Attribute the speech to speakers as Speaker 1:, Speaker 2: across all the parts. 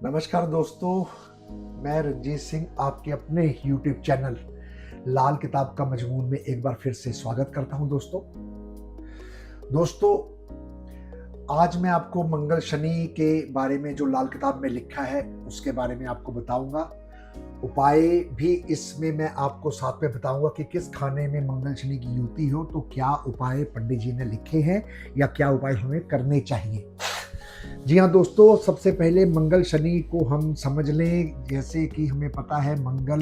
Speaker 1: नमस्कार दोस्तों, मैं रंजीत सिंह आपके अपने YouTube चैनल लाल किताब का मजमून में एक बार फिर से स्वागत करता हूं। दोस्तों, आज मैं आपको मंगल शनि के बारे में जो लाल किताब में लिखा है उसके बारे में आपको बताऊंगा। उपाय भी इसमें मैं आपको साथ में बताऊंगा कि किस खाने में मंगल शनि की युति हो तो क्या उपाय पंडित जी ने लिखे हैं या क्या उपाय हमें करने चाहिए। जी हाँ दोस्तों, सबसे पहले मंगल शनि को हम समझ लें। जैसे कि हमें पता है मंगल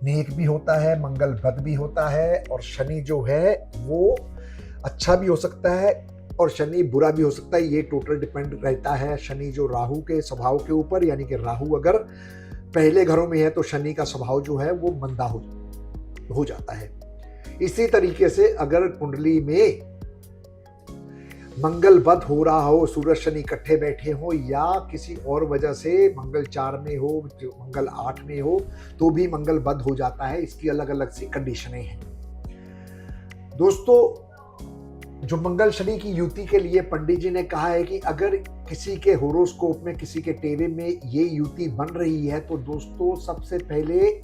Speaker 1: नेक भी होता है, मंगल बद भी होता है, और शनि जो है वो अच्छा भी हो सकता है और शनि बुरा भी हो सकता है। ये टोटल डिपेंड रहता है शनि जो राहु के स्वभाव के ऊपर। यानी कि राहु अगर पहले घरों में है तो शनि का स्वभाव जो है वो मंदा हो जाता है। इसी तरीके से अगर कुंडली में मंगल बद हो रहा हो, सूरज शनि इकट्ठे बैठे हो, या किसी और वजह से मंगल 4 में हो, मंगल 8 में हो, तो भी मंगल बद हो जाता है। इसकी अलग अलग सी कंडीशनें हैं। दोस्तों, जो मंगल शनि की युति के लिए पंडित जी ने कहा है कि अगर किसी के होरोस्कोप में, किसी के टेरे में ये युति बन रही है तो दोस्तों सबसे पहले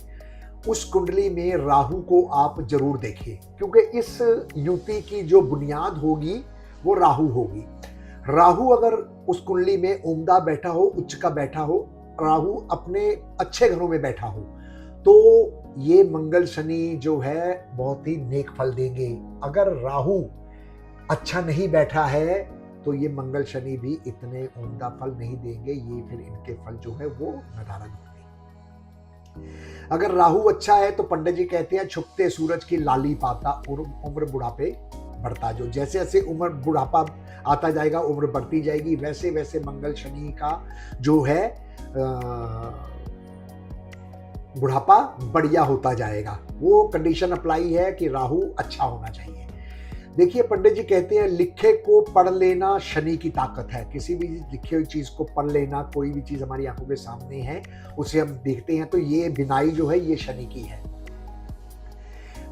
Speaker 1: उस कुंडली में राहु को आप जरूर देखें, क्योंकि इस युति की जो बुनियाद होगी वो राहु होगी। राहु अगर उस कुंडली में उम्दा बैठा हो, उच्च का बैठा हो, राहु अपने अच्छे घरों में बैठा हो, तो ये मंगल शनि जो है बहुत ही नेक फल देंगे। अगर राहु अच्छा नहीं बैठा है तो ये मंगल शनि भी इतने उम्दा फल नहीं देंगे। ये फिर इनके फल जो है वो नदारद होंगे। अगर राहु अच्छा है तो पंडित जी कहते हैं छुपते सूरज की लाली पाता, उम्र बुढ़ापे बढ़ता। जो जैसे जैसे उम्र बुढ़ापा आता जाएगा, उम्र बढ़ती जाएगी, वैसे वैसे मंगल शनि का जो है बुढ़ापा बढ़िया होता जाएगा। वो कंडीशन अप्लाई है कि राहु अच्छा होना चाहिए। देखिए, पंडित जी कहते हैं लिखे को पढ़ लेना शनि की ताकत है। किसी भी लिखी हुई चीज को पढ़ लेना, कोई भी चीज हमारी आंखों के सामने है उसे हम देखते हैं तो ये बिनाई जो है ये शनि की है।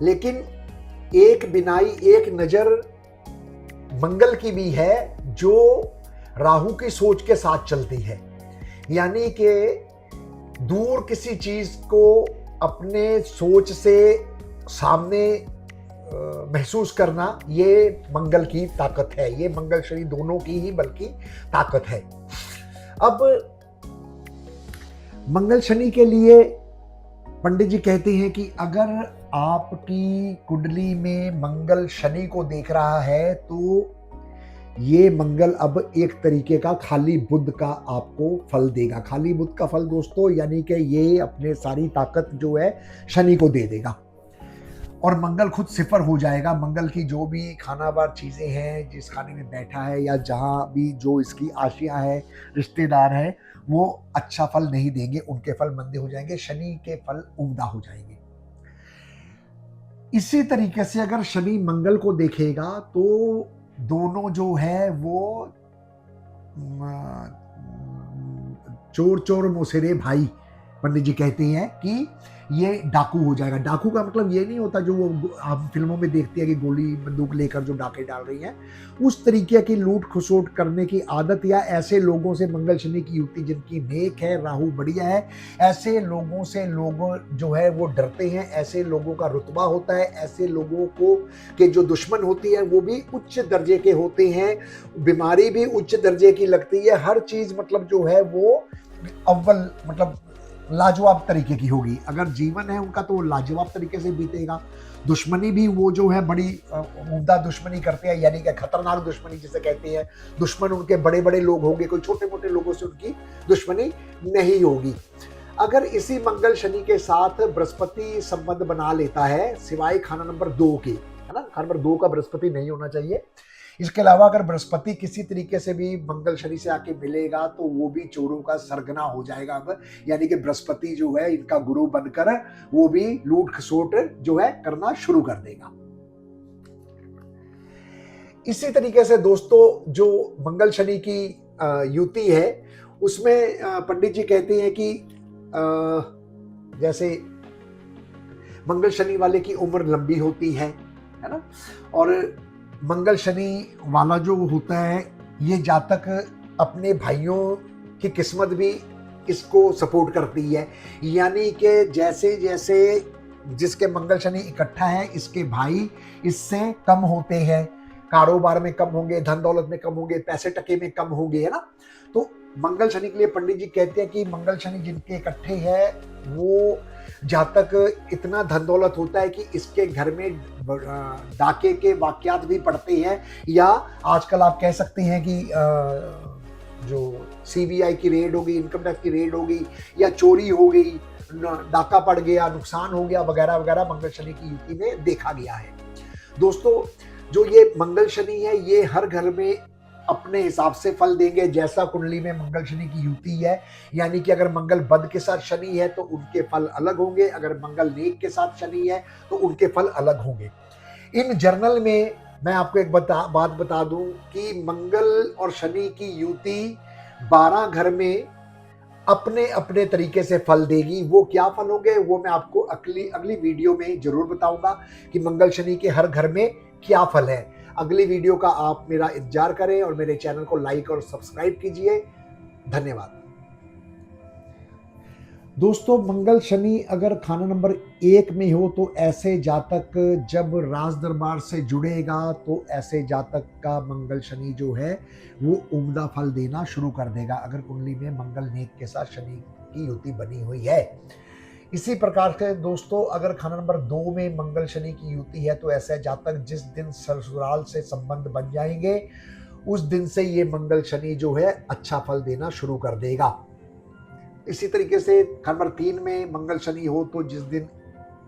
Speaker 1: लेकिन एक बिनाई, एक नजर मंगल की भी है जो राहु की सोच के साथ चलती है। यानी कि दूर किसी चीज को अपने सोच से सामने महसूस करना, ये मंगल की ताकत है। ये मंगल शनि दोनों की ही बल्कि ताकत है। अब मंगल शनि के लिए पंडित जी कहते हैं कि अगर आपकी कुंडली में मंगल शनि को देख रहा है तो ये मंगल अब एक तरीके का खाली बुध का आपको फल देगा। खाली बुध का फल दोस्तों यानी कि ये अपने सारी ताकत जो है शनि को दे देगा और मंगल खुद सिफर हो जाएगा। मंगल की जो भी खानावार चीजें हैं, जिस खाने में बैठा है या जहां भी जो इसकी आशिया है, रिश्तेदार है, वो अच्छा फल नहीं देंगे। उनके फल मंदे हो जाएंगे, शनि के फल उम्दा हो जाएंगे। इसी तरीके से अगर शनि मंगल को देखेगा तो दोनों जो है वो चोर चोर मोसेरे भाई, पंडित जी कहते हैं कि ये डाकू हो जाएगा। डाकू का मतलब ये नहीं होता जो वो आप फिल्मों में देखते हैं कि गोली बंदूक लेकर जो डाके डाल रही हैं, उस तरीके की लूट खसोट करने की आदत, या ऐसे लोगों से मंगल शनि की युति जिनकी नेक है, राहु बढ़िया है, ऐसे लोगों से लोग जो है वो डरते हैं। ऐसे लोगों का रुतबा होता है, ऐसे लोगों को के जो दुश्मन होती है वो भी उच्च दर्जे के होते हैं, बीमारी भी उच्च दर्जे की लगती है। हर चीज मतलब जो है वो अव्वल मतलब लाजवाब तरीके की होगी। अगर जीवन है उनका तो लाजवाब तरीके से बीतेगा। दुश्मनी भी वो जो है बड़ी उम्दा दुश्मनी करते हैं, यानी कि खतरनाक दुश्मनी जिसे कहते हैं। दुश्मन उनके बड़े बड़े लोग होंगे, कोई छोटे मोटे लोगों से उनकी दुश्मनी नहीं होगी। अगर इसी मंगल शनि के साथ बृहस्पति संबंध बना लेता है, सिवाय खाना नंबर 2 के, है ना, खाना नंबर 2 का बृहस्पति नहीं होना चाहिए। इसके अलावा अगर बृहस्पति किसी तरीके से भी मंगल शनि से आके मिलेगा तो वो भी चोरों का सरगना हो जाएगा। अब यानी कि बृहस्पति जो है इनका गुरु बनकर वो भी लूट खसोट जो है करना शुरू कर देगा। इसी तरीके से दोस्तों जो मंगल शनि की युति है उसमें पंडित जी कहते हैं कि जैसे मंगल शनि वाले की उम्र लंबी होती है ना, और मंगल शनि वाला जो होता है ये जातक अपने भाइयों की किस्मत भी इसको सपोर्ट करती है। यानी कि जैसे जैसे जिसके मंगल शनि इकट्ठा है, इसके भाई इससे कम होते हैं, कारोबार में कम होंगे, धन दौलत में कम होंगे, पैसे टके में कम होंगे, है ना। तो मंगल शनि के लिए पंडित जी कहते हैं कि मंगल शनि जिनके इकट्ठे हैं वो जातक इतना धन दौलत होता है कि इसके घर में डाके के वाकयात भी पड़ते हैं, या आजकल आप कह सकते हैं कि जो सीबीआई की रेड होगी, इनकम टैक्स की रेड होगी, या चोरी हो गई, डाका पड़ गया, नुकसान हो गया वगैरह वगैरह मंगल शनि की युति में देखा गया है। दोस्तों, जो ये मंगल शनि है ये हर घर में अपने हिसाब से फल देंगे, जैसा कुंडली में मंगल शनि की युति है। यानी कि अगर मंगल बद के साथ शनि है तो उनके फल अलग होंगे, अगर मंगल नेक के साथ शनि है तो उनके फल अलग होंगे। इन जर्नल में मैं आपको एक बात बता दूं कि मंगल और शनि की युति 12 घर में अपने अपने तरीके से फल देगी। वो क्या फल होंगे वो मैं आपको अगली वीडियो में जरूर बताऊंगा कि मंगल शनि के हर घर में क्या फल है। अगली वीडियो का आप मेरा इंतजार करें और मेरे चैनल को लाइक और सब्सक्राइब कीजिए। धन्यवाद। दोस्तों, मंगल शनि अगर खाना नंबर 1 में हो तो ऐसे जातक जब राज दरबार से जुड़ेगा तो ऐसे जातक का मंगल शनि जो है वो उम्दा फल देना शुरू कर देगा, अगर कुंडली में मंगल नेक के साथ शनि की युति बनी हुई है। इसी प्रकार से दोस्तों, अगर खाना नंबर 2 में मंगल शनि की युति है तो ऐसे जातक जिस दिन ससुराल से संबंध बन जाएंगे उस दिन से ये मंगल शनि जो है अच्छा फल देना शुरू कर देगा। इसी तरीके से नंबर 3 में मंगल शनि हो तो जिस दिन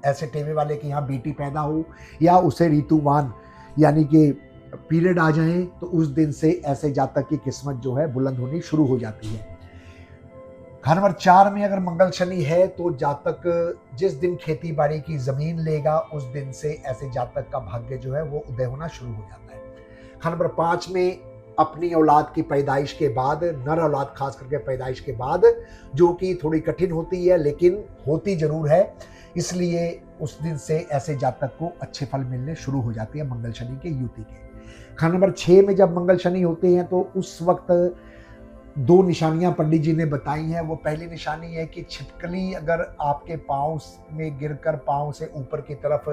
Speaker 1: ऐसे टेमे वाले के यहाँ बेटी पैदा हो या उसे ऋतुवान यानी कि पीरियड आ जाए तो उस दिन से ऐसे जातक की किस्मत जो है बुलंद होनी शुरू हो जाती है। नंबर 4 में अगर मंगल शनि है तो जातक जिस दिन खेती बाड़ी की जमीन लेगा उस दिन से ऐसे जातक का भाग्य जो है वो उदय होना शुरू हो जाता है। नंबर 5 में अपनी औलाद की पैदाइश के बाद, नर औलाद खास करके पैदाइश के बाद, जो कि थोड़ी कठिन होती है लेकिन होती जरूर है, इसलिए उस दिन से ऐसे जातक को अच्छे फल मिलने शुरू हो जाते हैं मंगल शनि के युति के। नंबर 6 में जब मंगल शनि होते हैं तो उस वक्त 2 निशानियां पंडित जी ने बताई हैं। वो पहली निशानी है कि छिपकली अगर आपके पाँव में गिरकर पाँव से ऊपर की तरफ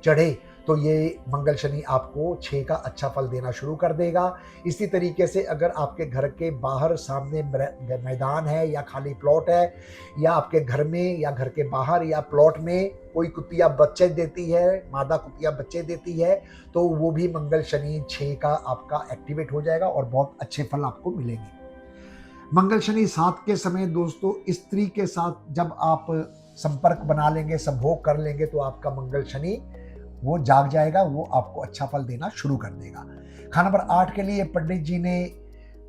Speaker 1: चढ़े तो ये मंगल शनि आपको 6 का अच्छा फल देना शुरू कर देगा। इसी तरीके से अगर आपके घर के बाहर सामने मैदान है या खाली प्लॉट है, या आपके घर में या घर के बाहर या प्लॉट में कोई कुतिया बच्चे देती है, मादा कुतिया बच्चे देती है, तो वो भी मंगल शनि 6 का आपका एक्टिवेट हो जाएगा और बहुत अच्छे फल आपको मिलेंगे। मंगल शनि 7 के समय दोस्तों स्त्री के साथ जब आप संपर्क बना लेंगे, संभोग कर लेंगे, तो आपका मंगल शनि वो जाग जाएगा, वो आपको अच्छा फल देना शुरू कर देगा। खाना नंबर 8 के लिए पंडित जी ने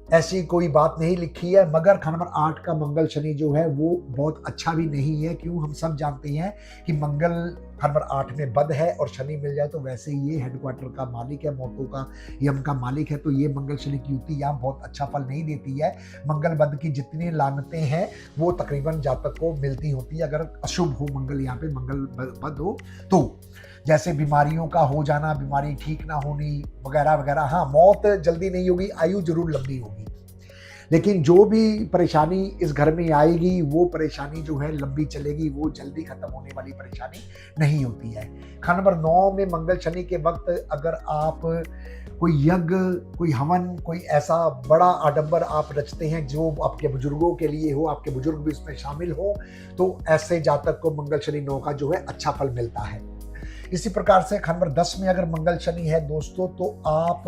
Speaker 1: ऐसी कोई बात नहीं लिखी है, मगर खाना नंबर 8 का मंगल शनि जो है वो बहुत अच्छा भी नहीं है। क्यों? हम सब जानते हैं कि मंगल खाना नंबर 8 में बद है और शनि मिल जाए तो वैसे ही ये हेडक्वार्टर का मालिक है, मौतों का, यम का मालिक है, तो ये मंगल शनि की युति यहाँ बहुत अच्छा फल नहीं देती है। मंगल बद की जितनी लानतें हैं वो तकरीबन जातक को मिलती होती है अगर अशुभ हो मंगल, यहाँ पे मंगल बद हो तो, जैसे बीमारियों का हो जाना, बीमारी ठीक ना होनी वगैरह वगैरह। हाँ, मौत जल्दी नहीं होगी, आयु जरूर लंबी होगी, लेकिन जो भी परेशानी इस घर में आएगी वो परेशानी जो है लंबी चलेगी, वो जल्दी खत्म होने वाली परेशानी नहीं होती है। खाना नंबर 9 में मंगल शनि के वक्त अगर आप कोई यज्ञ, कोई हवन, कोई ऐसा बड़ा आडंबर आप रचते हैं जो आपके बुजुर्गों के लिए हो, आपके बुजुर्ग भी उसमें शामिल हो, तो ऐसे जातक को मंगल शनि 9 का जो है अच्छा फल मिलता है। इसी प्रकार से नंबर 10 में अगर मंगल शनि है दोस्तों तो आप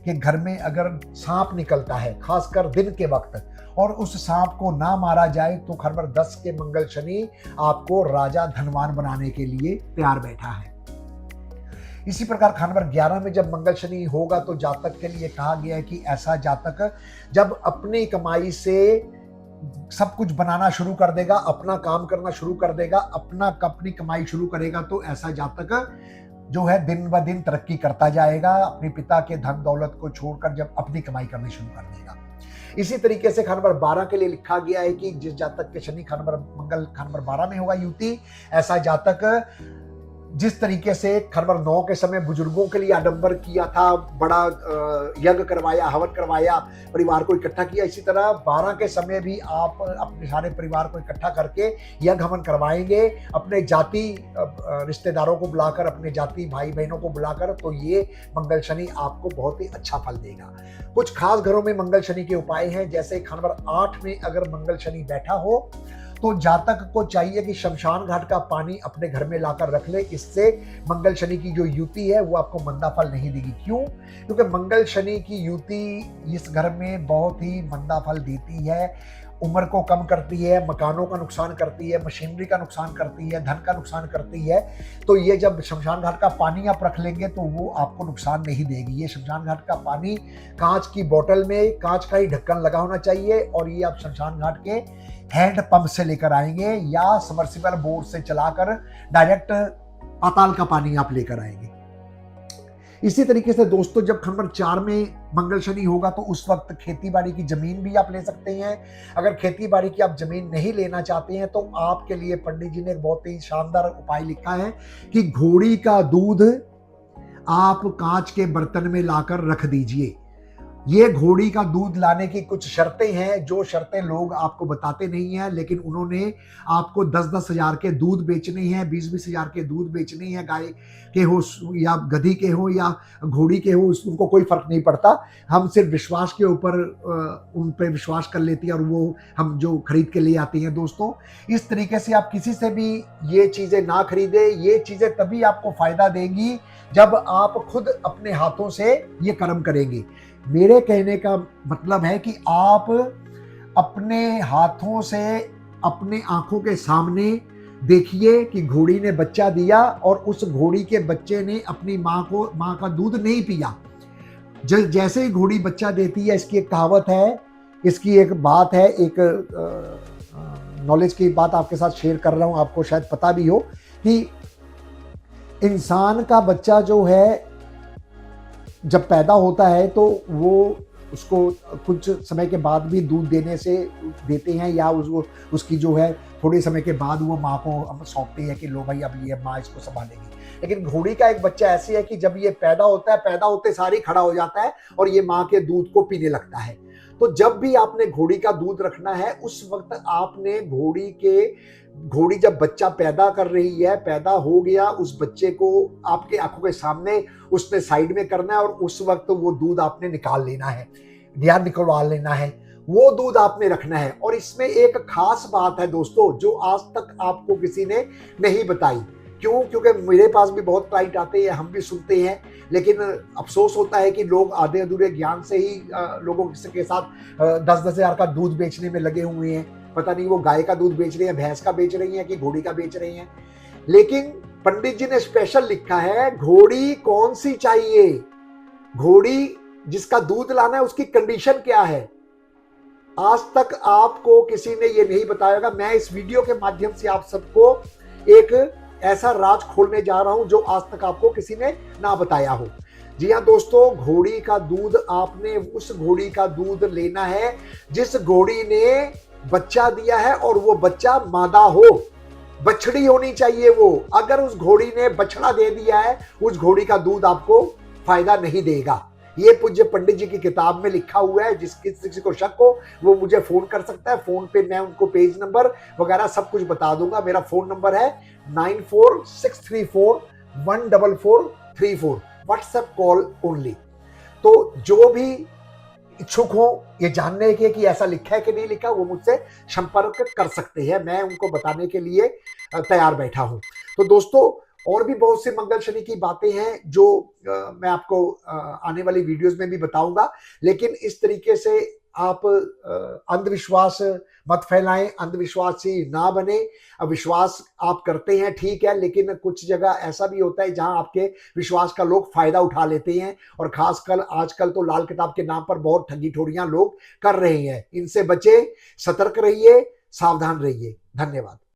Speaker 1: के घर में अगर सांप निकलता है खासकर दिन के वक्त और उस सांप को ना मारा जाए तो नंबर 10 के मंगल शनि आपको राजा धनवान बनाने के लिए तैयार बैठा है। इसी प्रकार नंबर 11 में जब मंगल शनि होगा तो जातक के लिए कहा गया है कि ऐसा जातक जब अपनी कमाई से सब कुछ बनाना शुरू कर देगा, अपना काम करना शुरू कर देगा, अपनी कमाई शुरू करेगा, तो ऐसा जातक जो है दिन ब दिन तरक्की करता जाएगा, अपने पिता के धन दौलत को छोड़कर जब अपनी कमाई करनी शुरू कर देगा। इसी तरीके से खाना नंबर 12 के लिए लिखा गया है कि जिस जातक के शनि मंगल खाना नंबर 12 में होगा युति, ऐसा जातक जिस तरीके से खरवर 9 के समय बुजुर्गों के लिए आडंबर किया था, बड़ा यज्ञ करवाया, हवन करवाया, परिवार को इकट्ठा किया, इसी तरह 12 के समय भी आप अपने सारे परिवार को इकट्ठा करके यज्ञ हवन करवाएंगे, अपने जाति रिश्तेदारों को बुलाकर, अपने जाति भाई बहनों को बुलाकर, तो ये मंगल शनि आपको बहुत ही अच्छा फल देगा। कुछ खास घरों में मंगल शनि के उपाय हैं, जैसे खरवर 8 में अगर मंगल शनि बैठा हो तो जातक को चाहिए कि शमशान घाट का पानी अपने घर में लाकर रख ले। इससे मंगल शनि की जो युति है वो आपको मंदा फल नहीं देगी। क्यों? क्योंकि मंगल शनि की युति इस घर में बहुत ही मंदा फल देती है, उम्र को कम करती है, मकानों का नुकसान करती है, मशीनरी का नुकसान करती है, धन का नुकसान करती है। तो ये जब शमशान घाट का पानी आप रख लेंगे तो वो आपको नुकसान नहीं देगी। ये शमशान घाट का पानी कांच की बोतल में कांच का ही ढक्कन लगा होना चाहिए, और ये आप शमशान घाट के हैंड पंप से लेकर आएंगे या सबमर्सिबल बोर से चलाकर डायरेक्ट पाताल का पानी आप लेकर आएंगे। इसी तरीके से दोस्तों, जब खरवर 4 में मंगल शनि होगा तो उस वक्त खेती बाड़ी की जमीन भी आप ले सकते हैं। अगर खेती बाड़ी की आप जमीन नहीं लेना चाहते हैं तो आपके लिए पंडित जी ने एक बहुत ही शानदार उपाय लिखा है कि घोड़ी का दूध आप कांच के बर्तन में लाकर रख दीजिए। ये घोड़ी का दूध लाने की कुछ शर्तें हैं, जो शर्तें लोग आपको बताते नहीं हैं, लेकिन उन्होंने आपको 10-10 हजार के दूध बेचने हैं, 20-20 हजार के दूध बेचने हैं, गाय के हो या गधी के हो या घोड़ी के हो, उनको कोई फर्क नहीं पड़ता। हम सिर्फ विश्वास के ऊपर उन पर विश्वास कर लेते हैं और वो हम जो खरीद के ले आते हैं। दोस्तों, इस तरीके से आप किसी से भी ये चीज़ें ना खरीदें। ये चीज़ें तभी आपको फायदा देंगी जब आप खुद अपने हाथों से ये कर्म करेंगे। मेरे कहने का मतलब है कि आप अपने हाथों से अपने आंखों के सामने देखिए कि घोड़ी ने बच्चा दिया और उस घोड़ी के बच्चे ने अपनी माँ का दूध नहीं पिया। जैसे ही घोड़ी बच्चा देती है, इसकी एक कहावत है, इसकी एक बात है, एक नॉलेज की बात आपके साथ शेयर कर रहा हूँ, आपको शायद पता भी हो कि इंसान का बच्चा जो है जब पैदा होता है तो वो उसको कुछ समय के बाद भी दूध देते हैं, या उसकी जो है थोड़े समय के बाद वो माँ को सौंपते हैं कि लो भाई अब ये माँ इसको संभालेगी। लेकिन घोड़ी का एक बच्चा ऐसी है कि जब ये पैदा होता है, पैदा होते सार ही खड़ा हो जाता है और ये माँ के दूध को पीने लगता है। तो जब भी आपने घोड़ी का दूध रखना है, उस वक्त आपने घोड़ी जब बच्चा पैदा कर रही है, पैदा हो गया, उस बच्चे को आपके आंखों के सामने उसने साइड में करना है और उस वक्त वो दूध आपने निकाल लेना है या निकलवा लेना है, वो दूध आपने रखना है। और इसमें एक खास बात है दोस्तों, जो आज तक आपको किसी ने नहीं बताई। क्यों? क्योंकि मेरे पास भी बहुत क्लाइंट आते हैं, हम भी सुनते हैं, लेकिन अफसोस होता है कि लोग आधे अधूरे ज्ञान से ही लोगों के साथ 10-10 हजार का दूध बेचने में लगे हुए हैं। पता नहीं वो गाय का दूध बेच रहे हैं, भैंस का बेच रही हैं कि घोड़ी का बेच रही हैं। लेकिन पंडित जी ने स्पेशल लिखा है, घोड़ी कौन सी चाहिए, घोड़ी जिसका दूध लाना है उसकी कंडीशन क्या है। आज तक आपको किसी ने ये नहीं बताया। मैं इस वीडियो के माध्यम से आप सबको एक ऐसा राज खोलने जा रहा हूं जो आज तक आपको किसी ने ना बताया हो। जी हाँ दोस्तों, घोड़ी का दूध आपने उस घोड़ी का दूध लेना है जिस घोड़ी ने बच्चा दिया है, और वो बच्चा मादा हो, बछड़ी होनी चाहिए वो। अगर उस घोड़ी ने बछड़ा दे दिया है, उस घोड़ी का दूध आपको फायदा नहीं देगा। ये पूज्य पंडित जी की किताब में लिखा हुआ है। किसी को शक हो वो मुझे फोन कर सकता है। फोन पे मैं उनको पेज नंबर वगैरह सब कुछ बता दूंगा। मेरा फोन नंबर है 9463414434, व्हाट्सएप कॉल ओनली। तो जो भी इच्छुक हो ये जानने के कि ऐसा लिखा है कि नहीं लिखा, वो मुझसे संपर्क कर सकते हैं। मैं उनको बताने के लिए तैयार बैठा हूं। तो दोस्तों, और भी बहुत सी मंगल शनि की बातें हैं जो मैं आपको आने वाली वीडियोस में भी बताऊंगा। लेकिन इस तरीके से आप अंधविश्वास मत फैलाएं, अंधविश्वासी ना बने। विश्वास आप करते हैं ठीक है, लेकिन कुछ जगह ऐसा भी होता है जहां आपके विश्वास का लोग फायदा उठा लेते हैं, और खासकर आजकल तो लाल किताब के नाम पर बहुत ठगी ठोरियां लोग कर रहे हैं। इनसे बचे, सतर्क रहिए, सावधान रहिए। धन्यवाद।